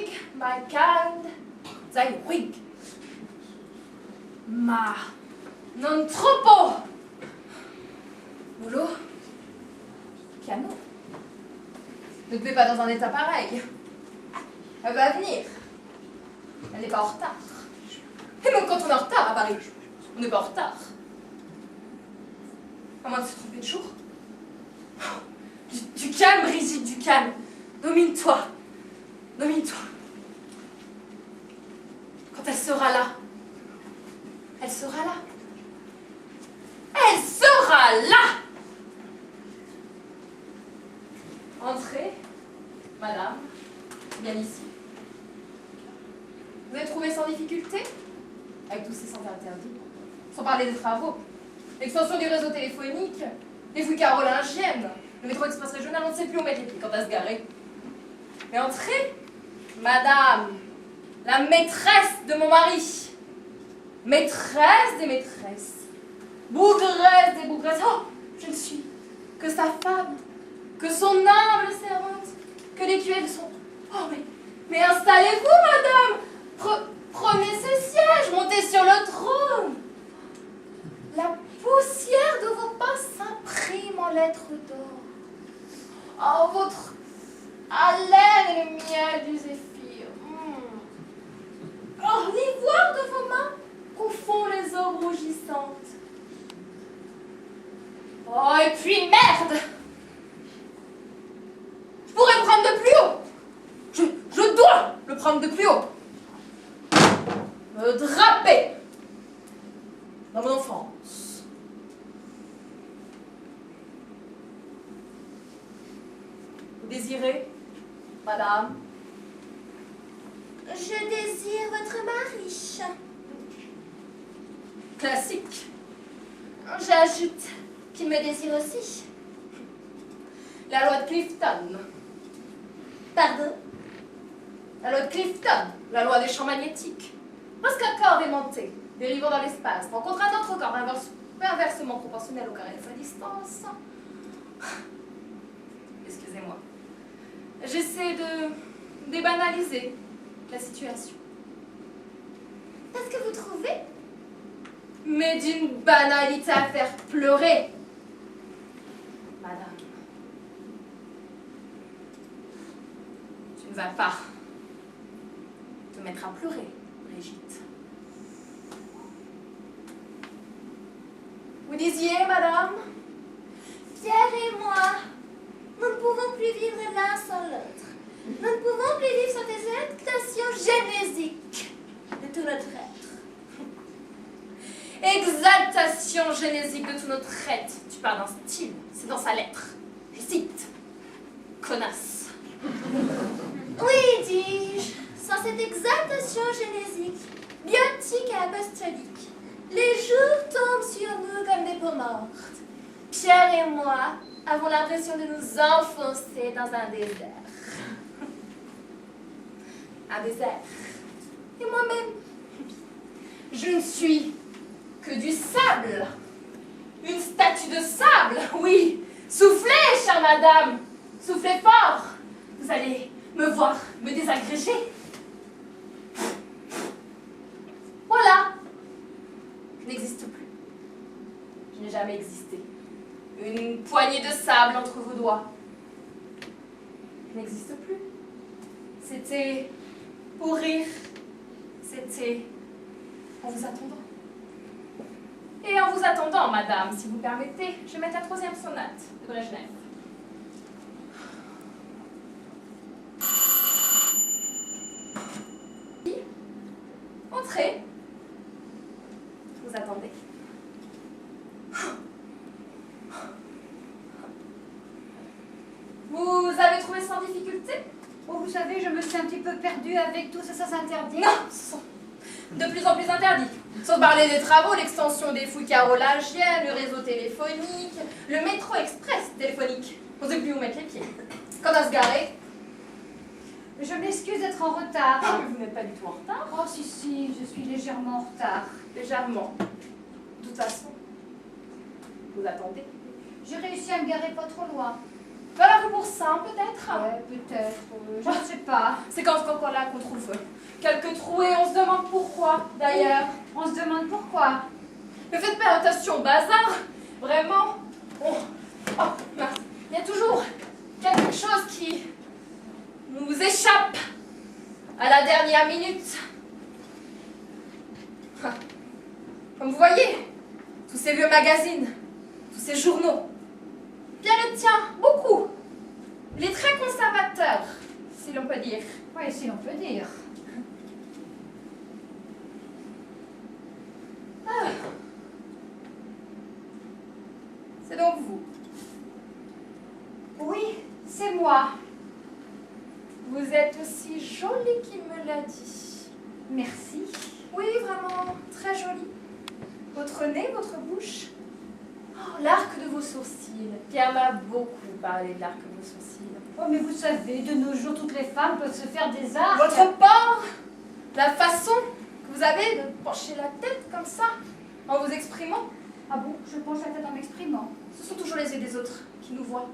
ruhig, mal calme, sei ruhig. Ma non troppo. Boulot, piano. Ne te mets pas dans un état pareil. Elle va venir. Elle n'est pas en retard. Et même quand on est en retard à Paris, on n'est pas en retard. À moins de se tromper de jour. Du calme, Brigitte, du calme. Domine-toi. Domine-toi. Quand elle sera là, elle sera là. Elle sera là. Entrez, madame, bien ici. Vous avez trouvé sans difficulté? Avec tous ces centres interdits. Sans parler des travaux. L'extension du réseau téléphonique, les fouilles carolingiennes, le métro express régional, on ne sait plus où mettre les pieds quand à se garer. Mais entrez, madame, la maîtresse de mon mari. Maîtresse des maîtresses. Bougresse des bougresses. Oh, je ne suis que sa femme, que son humble servante, que l'écuyer de son... Oh, mais installez-vous, madame. Prenez ce siège, montez sur le trône. La poussière de vos pas s'imprime en lettres d'or. Oh, votre haleine et le miel du zéphyr. Oh, l'ivoire de vos mains confond les eaux rougissantes. Oh, et puis merde! Je pourrais le prendre de plus haut. Je dois le prendre de plus haut. Me draper dans mon enfance. Vous désirez, madame? Je désire votre mari. Classique. J'ajoute qu'il me désire aussi. La loi de Clifton. Pardon? La loi de Clifton, la loi des champs magnétiques. Lorsqu'un corps aimanté, dérivant dans l'espace, rencontre un autre corps inversement proportionnel au carré de sa distance. Excusez-moi. J'essaie de débanaliser la situation. Est-ce que vous trouvez? Mais d'une banalité à faire pleurer. Madame, tu ne vas pas te mettre à pleurer, Brigitte. Vous disiez, madame? Pierre et moi, nous ne pouvons plus vivre l'un sans l'autre. Nous ne pouvons plus vivre sans des exaltations génésiques de tout notre être. Exaltation génésique de tout notre être. Tu parles d'un style, c'est dans sa lettre. Je cite. Connasse. Oui, dis-je, sans cette exaltation génésique, biotique et apostolique, les jours tombent sur nous comme des peaux mortes. Pierre et moi avons l'impression de nous enfoncer dans un désert. Un désert. Et moi-même, je ne suis que du sable. Une statue de sable, oui. Soufflez, chère madame. Soufflez fort. Vous allez me voir me désagréger. Voilà. Je n'existe plus. Je n'ai jamais existé. Une poignée de sable entre vos doigts. Je n'existe plus. C'était pour rire. C'était en vous attendant. Et en vous attendant, madame, si vous permettez, je vais mettre la 3e sonate de Brejnev. Entrez. Vous attendez. Vous avez trouvé sans difficulté? Oh, vous savez, je me suis un petit peu perdue avec tout ça, ça s'interdit. Non, ce sont de plus en plus interdits. Sans parler des travaux, l'extension des fouilles carolingiennes, le réseau téléphonique, le métro express téléphonique. On ne sait plus où mettre les pieds. Quand à se garer. Je m'excuse d'être en retard. Ah, mais vous n'êtes pas du tout en retard. Oh, si, je suis légèrement en retard. Légèrement. De toute façon, vous attendez. J'ai réussi à me garer pas trop loin. Vers la rue Boursin, peut-être? Ouais, peut-être. Je ne sais pas. C'est quand ce coin-là qu'on trouve quelques trous et on se demande pourquoi, d'ailleurs. On se demande pourquoi. Ne faites pas attention au bazar. Vraiment. Oh, mince. Il y a toujours quelque chose qui nous échappe à la dernière minute. Comme vous voyez, tous ces vieux magazines, tous ces journaux, bien le tien, beaucoup. Il est très conservateur, si l'on peut dire. Oui, si l'on peut dire. Ah. C'est donc vous. Oui, c'est moi. Vous êtes aussi jolie qu'il me l'a dit. Merci. Oui, vraiment, très jolie. Votre nez, votre bouche. Oh, l'arc de vos sourcils. Pierre m'a beaucoup parlé de l'arc de vos sourcils. Oh, mais vous savez, de nos jours, toutes les femmes peuvent se faire des arcs. Votre port, la façon que vous avez de pencher la tête comme ça, en vous exprimant, Ah bon, je penche la tête en m'exprimant. ce sont toujours les yeux des autres qui nous voient.